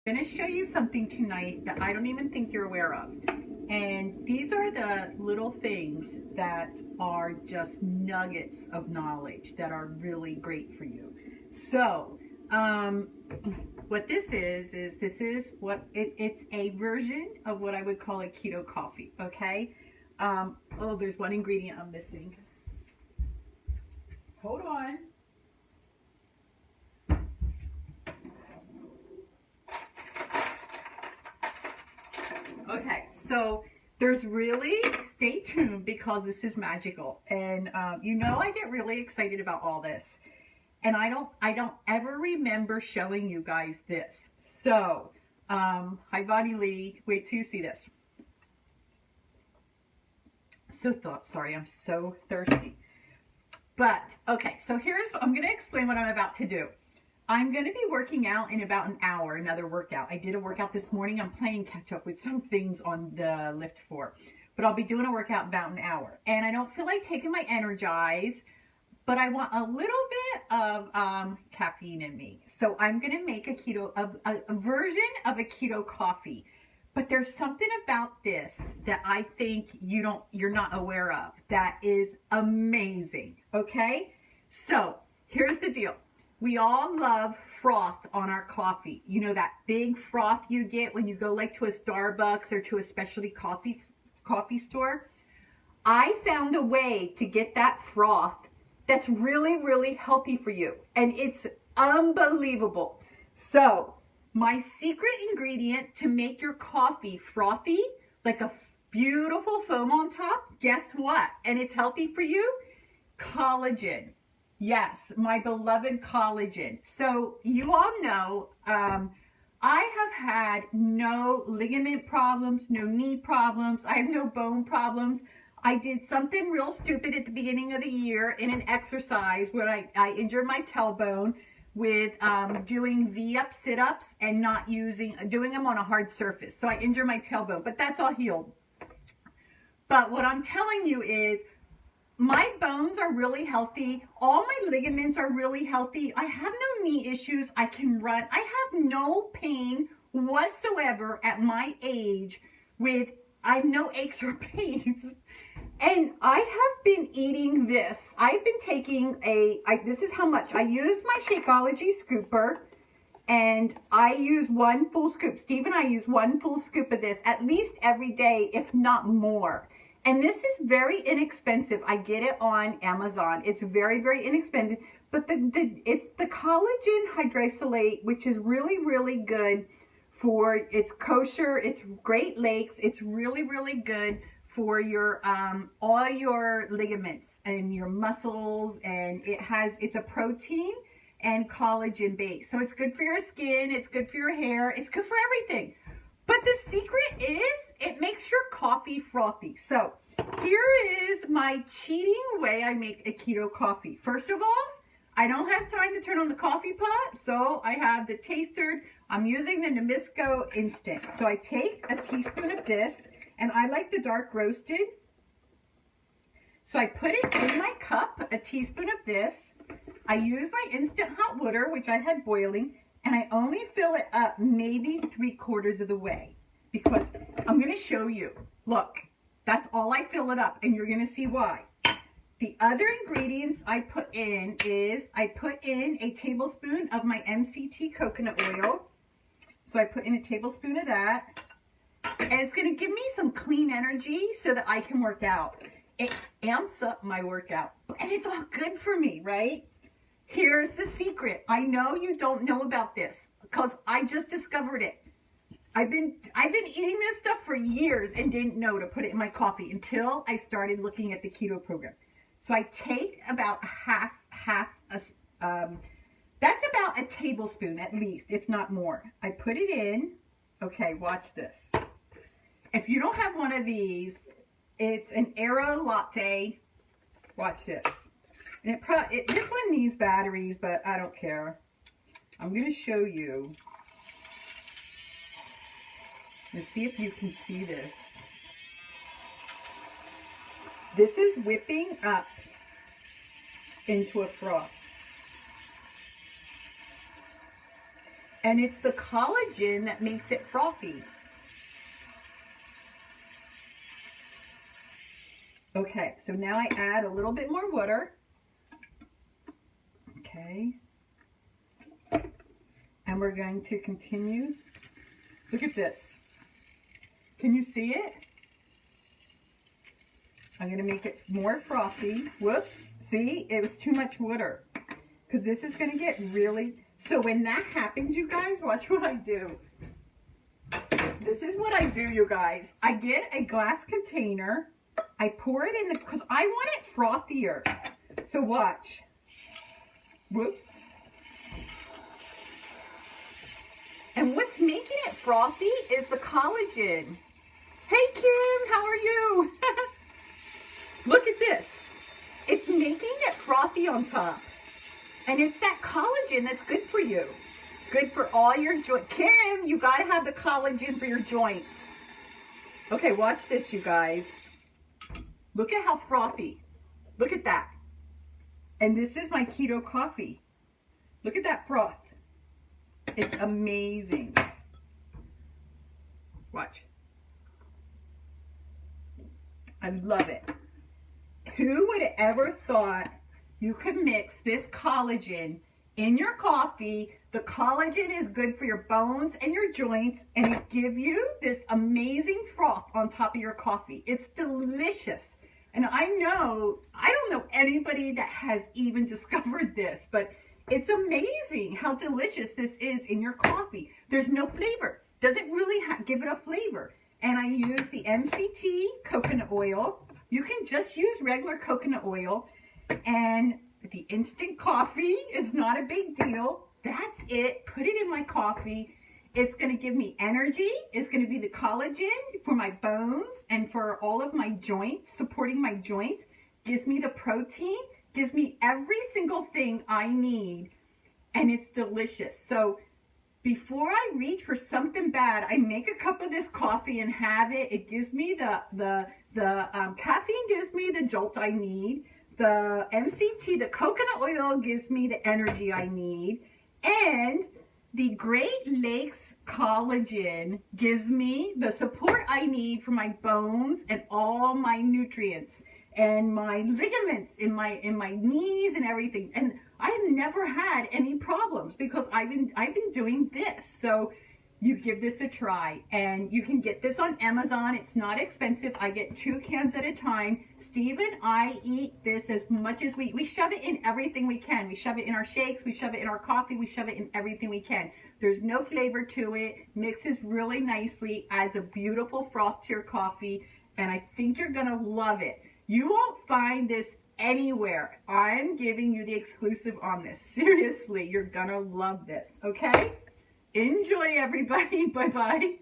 I'm going to show you something tonight that I don't even think you're aware of. And these are the little things that are just nuggets of knowledge that are really great for you. So, what this is what it's a version of what I would call a keto coffee, okay? Oh, there's one ingredient I'm missing. Hold on. Okay, so there's really, stay tuned because this is magical. And you know I get really excited about all this. And I don't ever remember showing you guys this. So, hi Bonnie Lee, wait till you see this. Sorry, I'm so thirsty. But, okay, so I'm going to explain what I'm about to do. I'm going to be working out in about an hour, another workout. I did a workout this morning. I'm playing catch up with some things on the Lift 4. But I'll be doing a workout about an hour. And I don't feel like taking my Energize, but I want a little bit of caffeine in me. So I'm going to make a version of a keto coffee. But there's something about this that I think you're not aware of that is amazing, okay? So here's the deal. We all love froth on our coffee. You know that big froth you get when you go like to a Starbucks or to a specialty coffee store? I found a way to get that froth that's really, really healthy for you. And it's unbelievable. So my secret ingredient to make your coffee frothy, like a beautiful foam on top, guess what? And it's healthy for you? Collagen. Yes, my beloved collagen. So you all know I have had no ligament problems, no knee problems. I have no bone problems. I did something real stupid at the beginning of the year in an exercise where I injured my tailbone with doing V-up sit-ups and not doing them on a hard surface. So I injured my tailbone, but that's all healed. But what I'm telling you is my bones are really healthy. All my ligaments are really healthy. I have no knee issues. I can run. I have no pain whatsoever at my age I have no aches or pains. And I have been eating this. I've been taking this is how much. I use my Shakeology scooper and I use one full scoop. Steve and I use one full scoop of this at least every day, if not more. And this is very inexpensive. I get it on Amazon. It's very, very inexpensive. But it's the collagen hydrolysate, which is really, really good it's kosher. It's Great Lakes. It's really, really good for your all your ligaments and your muscles. And it's a protein and collagen base. So it's good for your skin. It's good for your hair. It's good for everything. But the secret is it makes your coffee frothy. So here is my cheating way I make a keto coffee. First of all, I don't have time to turn on the coffee pot, so I have the taster. I'm using the Nabisco Instant. So I take a teaspoon of this, and I like the dark roasted. So I put it in my cup, a teaspoon of this. I use my instant hot water, which I had boiling, and I only fill it up maybe 3/4 of the way because I'm going to show you. Look, that's all I fill it up, and you're going to see why. The other ingredients I put in is I put in a tablespoon of my MCT coconut oil. So I put in a tablespoon of that, and it's going to give me some clean energy so that I can work out. It amps up my workout, and it's all good for me, right? Here's the secret. I know you don't know about this because I just discovered it. I've been eating this stuff for years and didn't know to put it in my coffee until I started looking at the keto program. So I take about that's about a tablespoon at least, if not more. I put it in. Okay, watch this. If you don't have one of these, it's an Era latte. Watch this. And this one needs batteries, but I don't care. I'm going to show you. Let's see if you can see this. This is whipping up into a froth. And it's the collagen that makes it frothy. Okay, so now I add a little bit more water. Okay. And we're going to continue. Look at this. Can you see it? I'm going to make it more frothy. Whoops. See, it was too much water. Because this is going to get really... So when that happens, you guys, watch what I do. This is what I do, you guys. I get a glass container. I pour it in because I want it frothier. So watch. Whoops. And what's making it frothy is the collagen. Hey, Kim, how are you? Look at this. It's making it frothy on top. And it's that collagen that's good for you. Good for all your joints. Kim, you got to have the collagen for your joints. Okay, watch this, you guys. Look at how frothy. Look at that. And this is my keto coffee. Look at that froth. It's amazing. Watch. I love it. Who would have ever thought you could mix this collagen in your coffee? The collagen is good for your bones and your joints, and it gives you this amazing froth on top of your coffee. It's delicious. And I don't know anybody that has even discovered this, but it's amazing how delicious this is in your coffee. There's no flavor. Doesn't really give it a flavor. And I use the MCT coconut oil. You can just use regular coconut oil. And the instant coffee is not a big deal. That's it. Put it in my coffee. It's going to give me energy. It's going to be the collagen for my bones and for all of my joints, supporting my joints. Gives me the protein. Gives me every single thing I need. And it's delicious. So before I reach for something bad, I make a cup of this coffee and have it. It gives me the caffeine gives me the jolt I need. The MCT, the coconut oil, gives me the energy I need. And the Great Lakes collagen gives me the support I need for my bones and all my nutrients and my ligaments in my knees and everything. And I've never had any problems because I've been doing this. So you give this a try, and you can get this on Amazon. It's not expensive. I get 2 cans at a time. Steve and I eat this as much as we shove it in everything we can. We shove it in our shakes, we shove it in our coffee, we shove it in everything we can. There's no flavor to it. Mixes really nicely, adds a beautiful froth to your coffee, and I think you're gonna love it. You won't find this anywhere. I'm giving you the exclusive on this. Seriously, you're gonna love this, okay? Enjoy, everybody. Bye-bye.